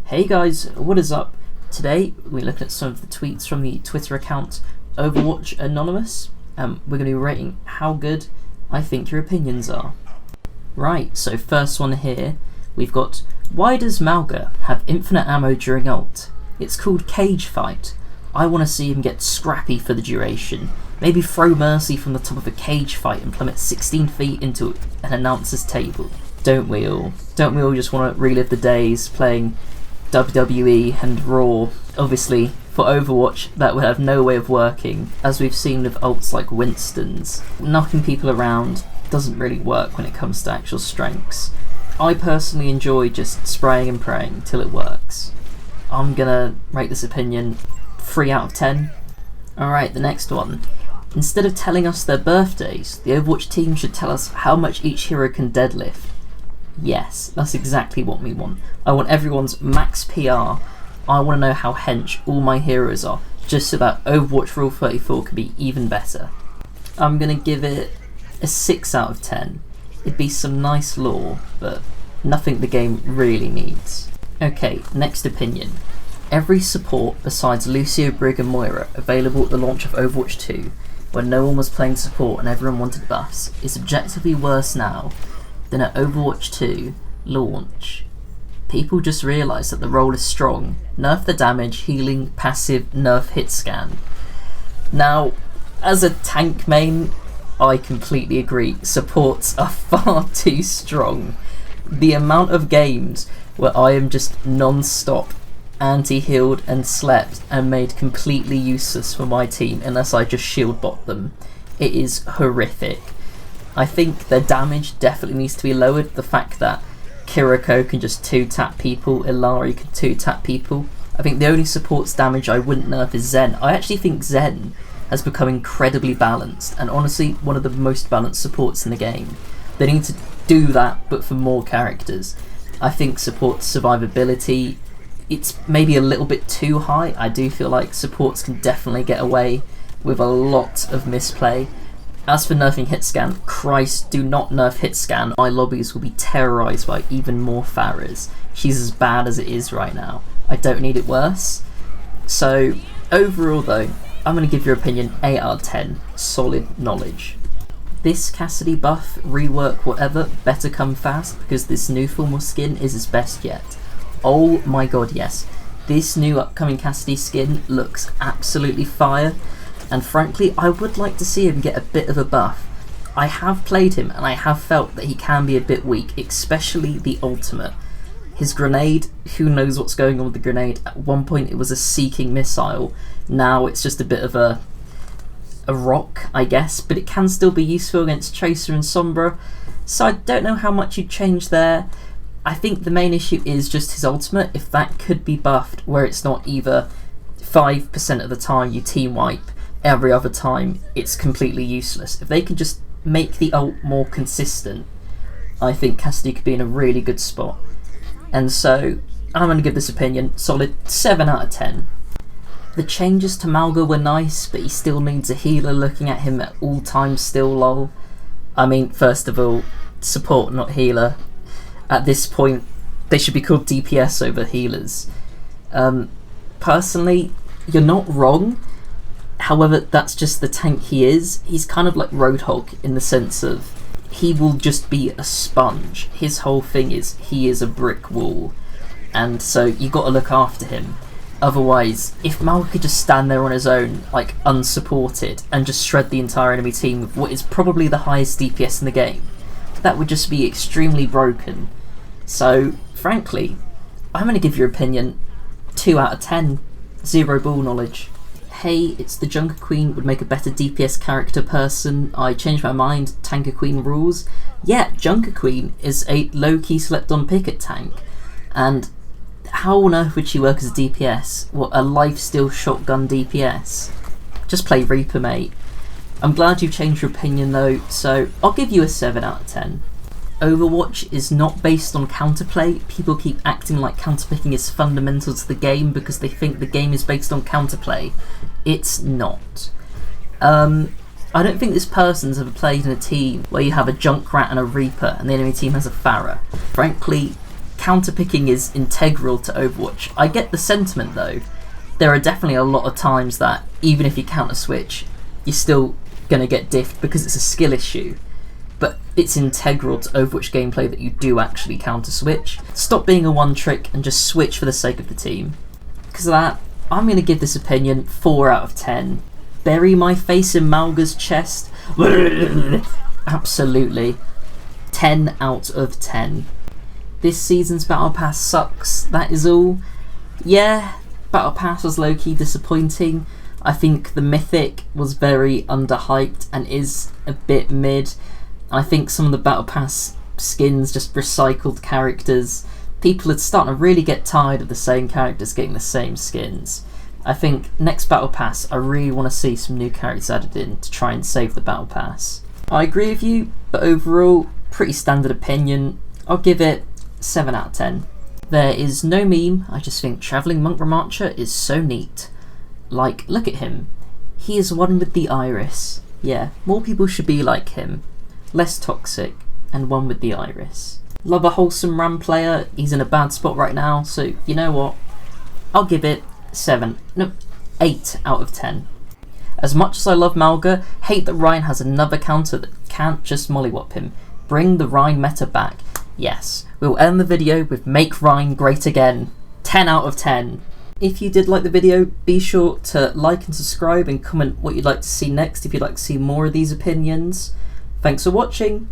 Hey guys, what is up? Today we're looking at some of the tweets from the Twitter account Overwatch Anonymous. We're going to be rating how good I think your opinions are. Right, so first one here, we've got, why does Malga have infinite ammo during ult? It's called Cage Fight. I want to see him get scrappy for the duration. Maybe throw Mercy from the top of a cage fight and plummet 16 feet into an announcer's table. Don't we all? Don't we all just want to relive the days playing WWE and Raw? Obviously, for Overwatch, that would have no way of working, as we've seen with ults like Winston's. Knocking people around doesn't really work when it comes to actual strengths. I personally enjoy just spraying and praying till it works. I'm gonna rate this opinion 3 out of 10. Alright, the next one. Instead of telling us their birthdays, the Overwatch team should tell us how much each hero can deadlift. Yes, that's exactly what we want. I want everyone's max PR. I want to know how hench all my heroes are, just so that Overwatch Rule 34 can be even better. I'm going to give it a 6 out of 10. It'd be some nice lore, but nothing the game really needs. Okay, next opinion. Every support besides Lucio, Brig and Moira available at the launch of Overwatch 2, when no one was playing support and everyone wanted buffs, is objectively worse now than at Overwatch 2 launch. People just realise that the role is strong. Nerf the damage, healing, passive, nerf hit scan. Now, as a tank main, I completely agree. Supports are far too strong. The amount of games where I am just non-stop anti-healed and slept and made completely useless for my team unless I just shield bot them. It is horrific. I think their damage definitely needs to be lowered. The fact that Kiriko can just 2-tap people, Illari can 2-tap people. I think the only support's damage I wouldn't nerf is Zen. I actually think Zen has become incredibly balanced and honestly one of the most balanced supports in the game. They need to do that but for more characters. I think support's survivability, it's maybe a little bit too high. I do feel like supports can definitely get away with a lot of misplay. As for nerfing hitscan, Christ, do not nerf hitscan. My lobbies will be terrorised by even more Pharahs. She's as bad as it is right now. I don't need it worse. So, overall though, I'm going to give your opinion 8 out of 10. Solid knowledge. This Cassidy buff, rework, whatever, better come fast because this new formal skin is its best yet. Oh my god, yes. This new upcoming Cassidy skin looks absolutely fire. And frankly, I would like to see him get a bit of a buff. I have played him and I have felt that he can be a bit weak, especially the ultimate. His grenade, who knows what's going on with the grenade. At one point it was a seeking missile, now it's just a bit of a rock, I guess, but it can still be useful against Tracer and Sombra, so I don't know how much you'd change there. I think the main issue is just his ultimate, if that could be buffed where it's not either 5% of the time you team wipe, every other time it's completely useless. If they could just make the ult more consistent, I think Cassidy could be in a really good spot. And so I'm going to give this opinion solid 7 out of 10. The changes to Malga were nice, but he still needs a healer looking at him at all times still, lol. I mean, first of all, support not healer. At this point they should be called DPS over healers. Personally, you're not wrong. However, that's just the tank he is. He's kind of like Roadhog in the sense of he will just be a sponge. His whole thing is he is a brick wall. And so you got to look after him. Otherwise, if Malga could just stand there on his own, like unsupported, and just shred the entire enemy team with what is probably the highest DPS in the game, that would just be extremely broken. So, frankly, I'm going to give your opinion 2 out of 10. Zero ball knowledge. Hey, it's the Junker Queen would make a better DPS character person. I changed my mind. Tanker Queen rules. Yeah, Junker Queen is a low-key slept-on pick at tank. And how on earth would she work as a DPS? What, a lifesteal shotgun DPS? Just play Reaper, mate. I'm glad you've changed your opinion though, so I'll give you a 7 out of 10. Overwatch is not based on counterplay. People keep acting like counterpicking is fundamental to the game because they think the game is based on counterplay. It's not. I don't think this person's ever played in a team where you have a Junkrat and a Reaper and the enemy team has a Pharah. Frankly, counterpicking is integral to Overwatch. I get the sentiment though. There are definitely a lot of times that even if you counter switch, you're still going to get diffed because it's a skill issue. But it's integral to Overwatch gameplay that you do actually counter switch. Stop being a one trick and just switch for the sake of the team. Because of that, I'm going to give this opinion 4 out of 10. Bury my face in Malga's chest? Absolutely. 10 out of 10. This season's Battle Pass sucks, that is all. Yeah, Battle Pass was low-key disappointing. I think the Mythic was very underhyped and is a bit mid. I think some of the Battle Pass skins just recycled characters. People are starting to really get tired of the same characters getting the same skins. I think next Battle Pass, I really want to see some new characters added in to try and save the Battle Pass. I agree with you, but overall, pretty standard opinion. I'll give it 7 out of 10. There is no meme, I just think Travelling Monk Remarcher is so neat. Like, look at him. He is one with the iris. Yeah, more people should be like him. Less toxic, and one with the iris. Love a wholesome Ram player, he's in a bad spot right now, so you know what? I'll give it 8 out of 10. As much as I love Malga, hate that Ryan has another counter that can't just mollywop him. Bring the Ryan meta back. Yes, we'll end the video with Make Ryan Great Again. 10 out of 10. If you did like the video, be sure to like and subscribe and comment what you'd like to see next if you'd like to see more of these opinions. Thanks for watching.